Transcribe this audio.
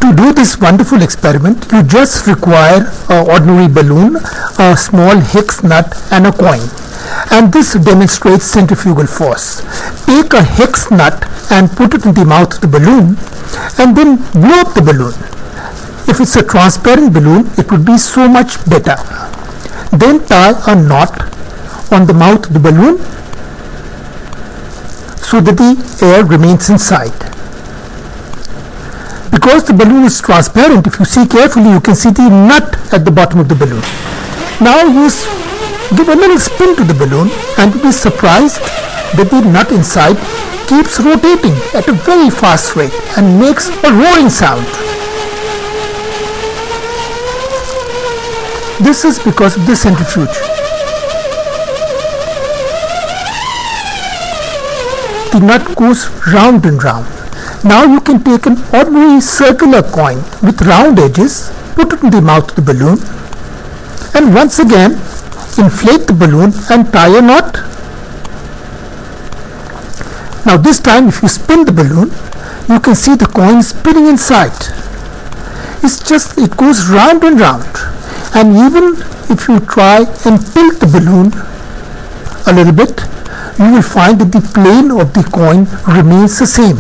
To do this wonderful experiment, you just require an ordinary balloon, a small Hicks nut and a coin. And this demonstrates centrifugal force. Take a Hicks nut and put it in the mouth of the balloon and then blow up the balloon. If it's a transparent balloon, it would be so much better. Then tie a knot on the mouth of the balloon so that the air remains inside. Because the balloon is transparent, if you see carefully, you can see the nut at the bottom of the balloon. Now you give a little spin to the balloon and you'll be surprised that the nut inside keeps rotating at a very fast rate and makes a roaring sound. This is because of the centrifuge. The nut goes round and round. Now you can take an ordinary circular coin with round edges, put it in the mouth of the balloon, and once again inflate the balloon and tie a knot. Now this time if you spin the balloon, you can see the coin spinning inside. It goes round and round. And even if you try and tilt the balloon a little bit, you will find that the plane of the coin remains the same.